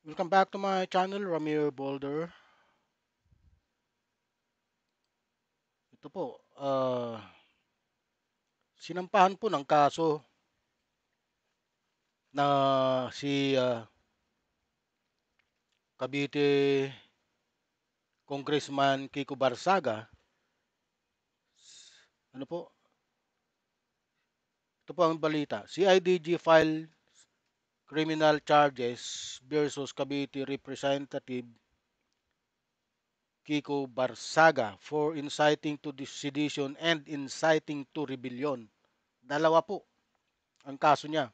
Welcome back to my channel, Ramir Boulder. Ito po, sinampahan po ng kaso na si Cavite Congressman Kiko Barsaga. Ano po? Ito po ang balita. CIDG filed criminal charges versus Cavite Representative Kiko Barsaga for inciting to sedition and inciting to rebellion. Dalawa po ang kaso niya.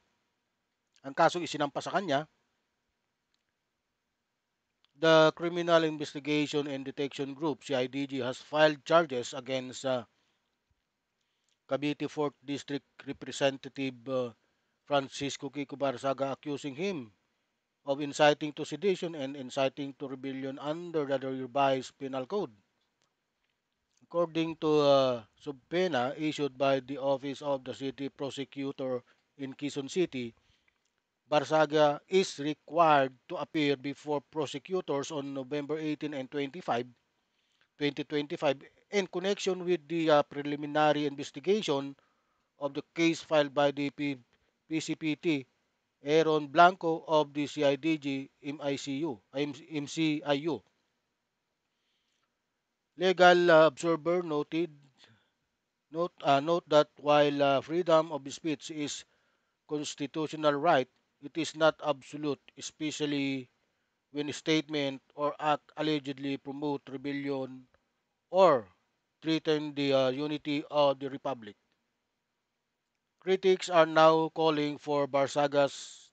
Ang kasong isinampa sa kanya, the Criminal Investigation and Detection Group, CIDG, has filed charges against Cavite 4th District Representative Francisco Kiko Barsaga, accusing him of inciting to sedition and inciting to rebellion under the revised penal code. According to subpoena issued by the Office of the City Prosecutor in Quezon City, Barsaga is required to appear before prosecutors on November 18 and 2025 in connection with the preliminary investigation of the case filed by the PCPT Aaron Blanco of the CIDG MCIU. Legal observer note that while freedom of speech is constitutional right, it is not absolute, especially when a statement or act allegedly promote rebellion or threaten the unity of the republic. Critics are now calling for Barsaga's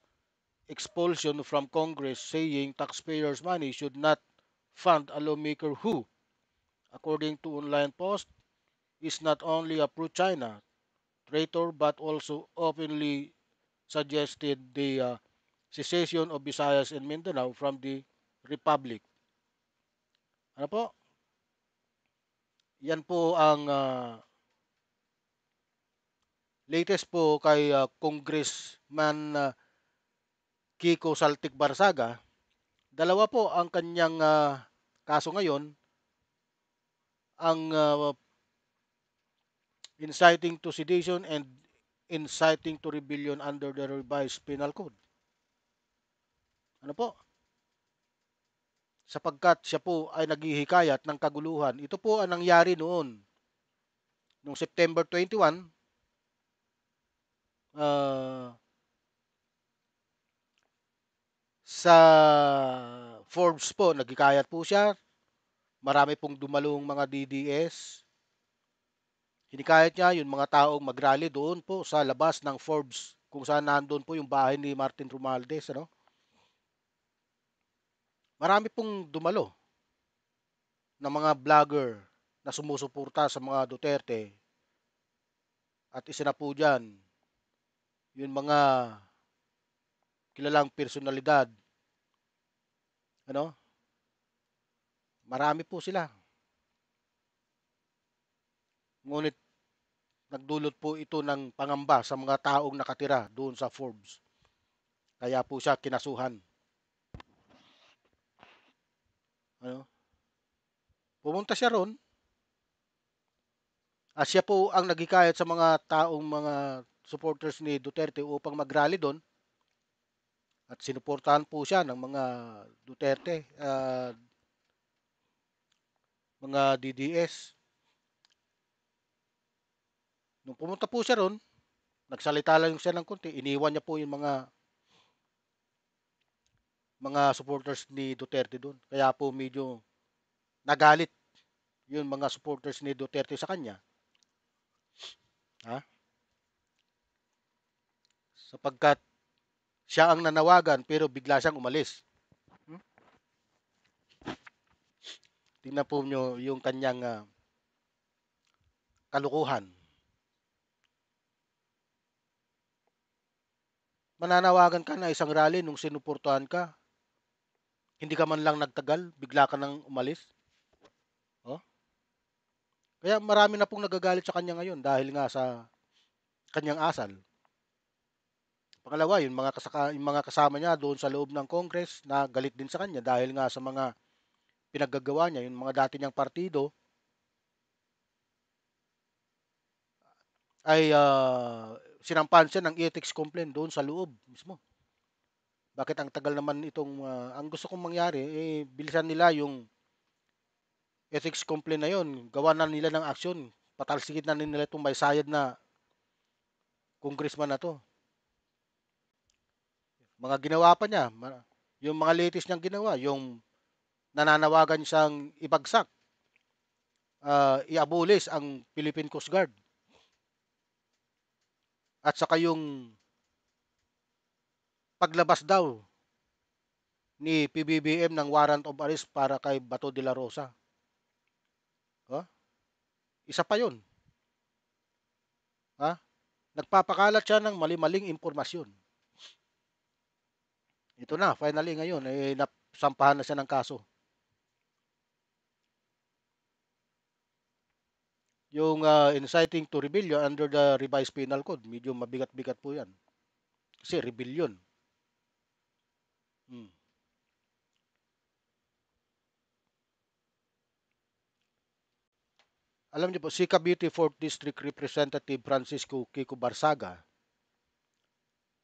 expulsion from Congress, saying taxpayers' money should not fund a lawmaker who, according to online post, is not only a pro-China traitor but also openly suggested the secession of Visayas and Mindanao from the Republic. Ano po? Yan po ang latest po kay Congressman Kiko Saltik Barsaga. Dalawa po ang kanyang kaso ngayon, ang inciting to sedition and inciting to rebellion under the revised penal code. Ano po? Sapagkat siya po ay naghihikayat ng kaguluhan. Ito po ang nangyari noong September 21, sa Forbes po, naghikayat po siya. Marami pong dumalong mga DDS. Hinikayat niya yung mga taong mag-rally doon po sa labas ng Forbes, kung saan nandoon po yung bahay ni Martin Romualdez. Ano? Marami pong dumalo ng mga vlogger na sumusuporta sa mga Duterte. At isa na po dyan, yung mga kilalang personalidad. Ano? Marami po sila. Ngunit nagdulot po ito ng pangamba sa mga taong nakatira doon sa Forbes. Kaya po siya kinasuhan. Ano? Pumunta siya ron at siya po ang naghikayat sa mga taong mga supporters ni Duterte upang mag-rally doon at sinuportahan po siya ng mga Duterte, mga DDS. Nung pumunta po siya ron, nagsalita lang siya ng konti, iniwan niya po yung mga supporters ni Duterte doon. Kaya po medyo nagalit yung mga supporters ni Duterte sa kanya. Ha? Sapagkat siya ang nanawagan pero bigla siyang umalis. Hmm? Tingnan po nyo yung kanyang kalukuhan. Mananawagan ka na isang rally nung sinuportahan ka. Hindi ka man lang nagtagal, bigla ka nang umalis. Oh? Kaya marami na pong nagagalit sa kanya ngayon dahil nga sa kanyang asal. Pangalawa, yung mga kasama niya doon sa loob ng Congress na galit din sa kanya dahil nga sa mga pinaggagawa niya, yung mga dati niyang partido ay sinampahan siya ng ethics complaint doon sa loob mismo. Bakit ang tagal naman itong ang gusto kong mangyari bilisan nila yung ethics complaint na yon, gawa na nila ng aksyon, patalsikin na nila itong may sayad na congressman na to. Mga ginawa pa niya, yung mga latest niyang ginawa, yung nananawagan siyang ibagsak, i-abolish ang Philippine Coast Guard. At saka yung paglabas daw ni PBBM ng warrant of arrest para kay Bato de la Rosa. Oh, isa pa yun. Ha? Nagpapakalat siya ng mali-maling impormasyon. Ito na, finally ngayon, nasampahan na siya ng kaso. Yung inciting to rebellion under the revised penal code, medyo mabigat-bigat po yan. Kasi rebellion. Hmm. Alam niyo po, si Cavite 4th District Representative Francisco Kiko Barsaga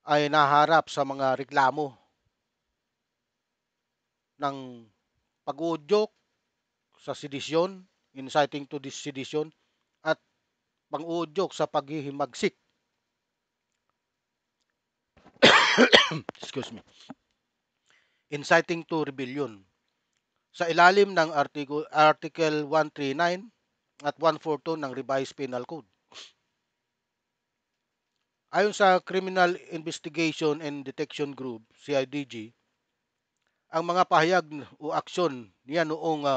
ay naharap sa mga reklamo ng pag-uudyok sa sedisyon, inciting to this sedition, at pang-uudyok sa paghihimagsik. Excuse me. Inciting to rebellion. Sa ilalim ng Article 139 at 142 ng Revised Penal Code. Ayon sa Criminal Investigation and Detection Group, CIDG, ang mga pahayag o aksyon niya noong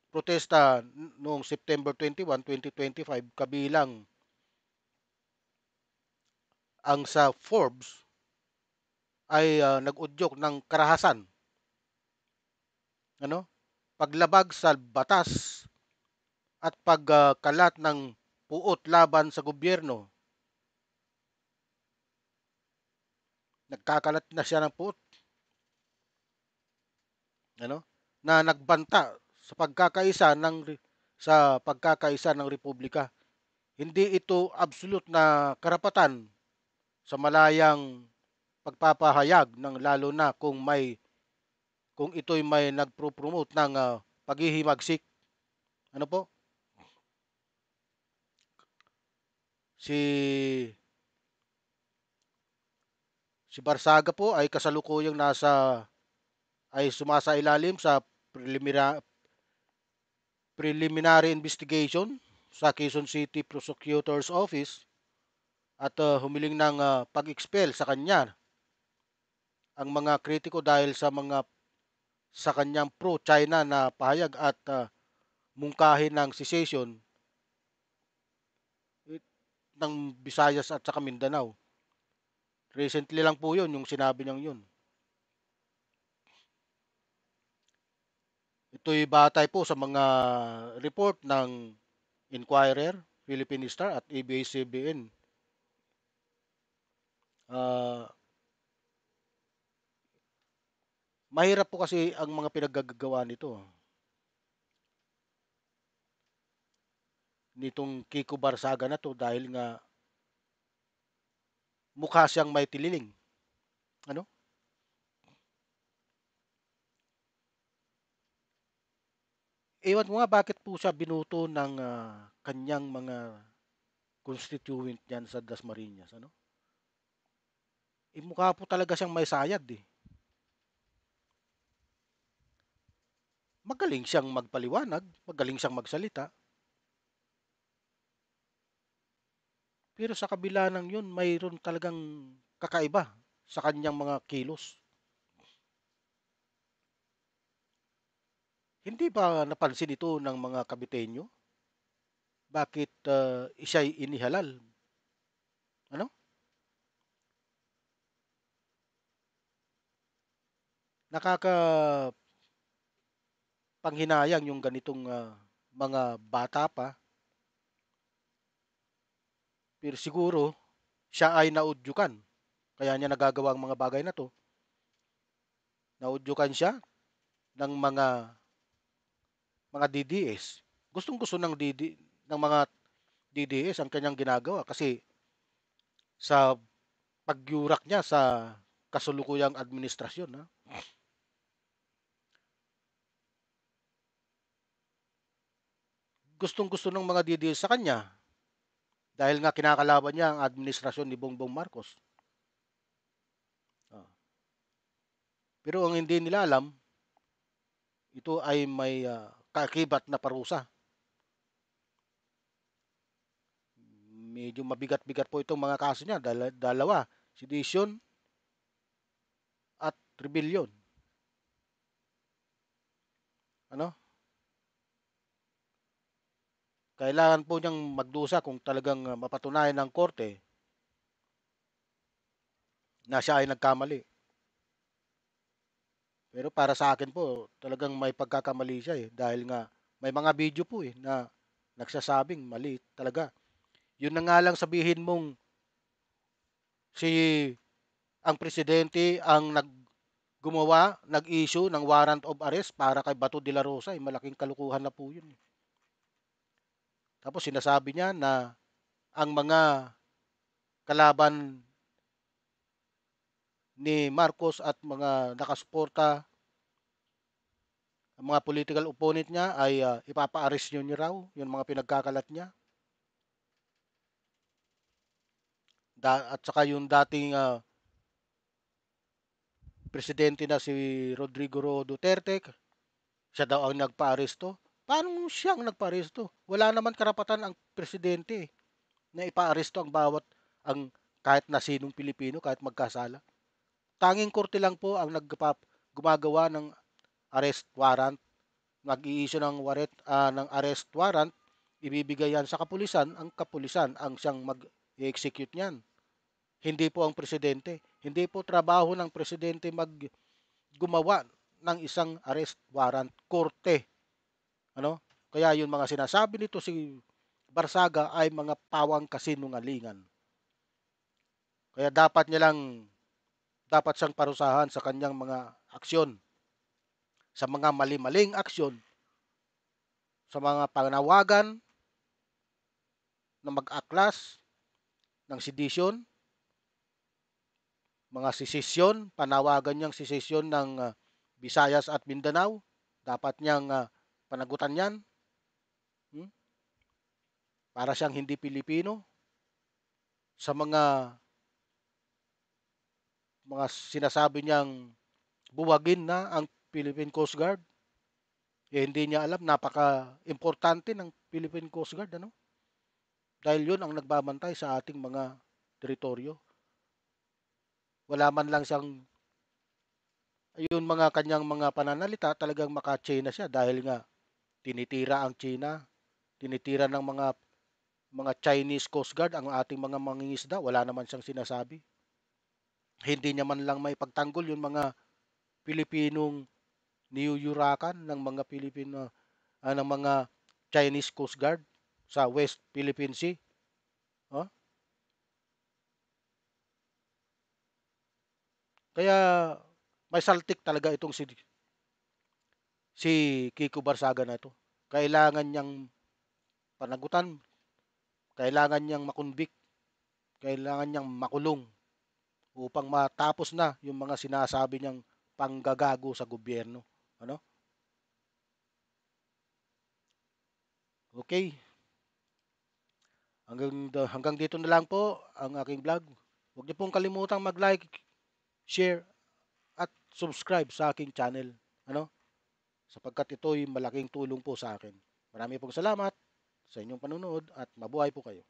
protesta noong September 21, 2025 kabilang ang sa Forbes ay nag-udyok ng karahasan, ano? Paglabag sa batas at pagkalat ng puot laban sa gobyerno. Nagkakalat na siya ng puot, ano? Na nagbanta sa pagkakaisa ng republika. Hindi ito absolute na karapatan sa malayang pagpapahayag ng lalo na kung ito'y may nagpro-promote ng paghihimagsik. Ano po? Si Barsaga po ay kasalukuyang ay sumasailalim sa preliminary investigation sa Quezon City Prosecutor's Office at humiling ng pag-expel sa kanya ang mga kritiko dahil sa kanyang pro-China na pahayag at mungkahin ng secession ng Visayas at saka Mindanao. Recently lang po yun, yung sinabi niyang yun. Ito'y batay po sa mga report ng Inquirer, Philippine Star at ABS-CBN. Mahirap po kasi ang mga pinaggagawa nitong Kiko Barsaga na to dahil nga mukha siyang may tililing. Ano? Ewan mo nga bakit po siya binuto ng kanyang mga constituent niyan sa Dasmariñas, ano? Mukha po talaga siyang may sayad eh. Magaling siyang magpaliwanag, magaling siyang magsalita. Pero sa kabila ng yun, mayroon talagang kakaiba sa kanyang mga kilos. Hindi ba napansin ito ng mga Kabiteño? Bakit siya'y inihalal? Ano? Nakaka panghinayang yung ganitong mga bata pa. Pero siguro, siya ay naudyukan. Kaya niya nagagawa ang mga bagay na to. Naudyukan siya ng mga DDS. Gustong-gusto ng mga DDS ang kanyang ginagawa kasi sa pagyurak niya sa kasulukuyang administrasyon. Ha? Gustong-gusto ng mga DDS sa kanya dahil nga kinakalaban niya ang administrasyon ni Bongbong Marcos. Ah. Pero ang hindi nila alam, ito ay may kaakibat na parusa. Medyo mabigat-bigat po itong mga kaso niya. Dalawa, sedition at rebellion. Ano? Kailangan po niyang magdusa kung talagang mapatunayan ng korte na siya ay nagkamali. Pero para sa akin po, talagang may pagkakamali siya dahil nga may mga video po na nagsasabing mali talaga. Yun na nga lang sabihin mong si ang presidente ang nag-issue ng warrant of arrest para kay Bato de la Rosa, malaking kalukuhan na po yun. Tapos sinasabi niya na ang mga kalaban ni Marcos at mga nakasuporta, ang mga political opponent niya ay ipapa-arrest niya raw, yung mga pinagkakalat niya. At saka yung dating presidente na si Rodrigo Duterte, siya daw ang nagpa-aresto. Paano siyang nagpa-aresto? Wala naman karapatan ang presidente na ipa-aresto ang kahit na sinong Pilipino, kahit magkasala. Tanging korte lang po ang gumagawa ng arrest warrant, nag-i-issue ng arrest warrant, ibibigay yan sa kapulisan, ang kapulisan ang siyang mag-execute niyan. Hindi po ang presidente. Hindi po trabaho ng presidente gumawa ng isang arrest warrant, korte. Ano? Kaya yung mga sinasabi nito si Barsaga ay mga pawang kasinungalingan. Kaya dapat siyang parusahan sa kanyang mga aksyon, sa mga mali-maling aksyon, sa mga panawagan na mag-aklas ng sedisyon, mga sesesyon, panawagan niyang sesesyon ng Visayas at Mindanao, dapat niyang panagutan yan. Para siyang hindi Pilipino. Sa mga sinasabi niyang buwagin na ang Philippine Coast Guard, hindi niya alam, napaka-importante ng Philippine Coast Guard, ano? Dahil yun ang nagbabantay sa ating mga teritoryo. Wala man lang siyang, ayun mga kanyang mga pananalita, talagang maka-China siya dahil nga tinitira ang China, tinitira ng mga Chinese Coast Guard ang ating mga mangingisda, wala naman siyang sinasabi. Hindi niya man lang may pagtanggol yung mga Pilipinong niyuyurakan ng mga ng mga Chinese Coast Guard sa West Philippine Sea. Oh? Kaya may saltik talaga itong si Kiko Barsaga na ito. Kailangan niyang panagutan, kailangan niyang makunbik, kailangan niyang makulong upang matapos na yung mga sinasabi niyang panggagago sa gobyerno. Ano? Okay. Hanggang dito na lang po ang aking vlog. Huwag niyo pong kalimutang mag-like, share, at subscribe sa aking channel. Ano? Sapagkat ito'y malaking tulong po sa akin. Marami pong salamat sa inyong panunood at mabuhay po kayo.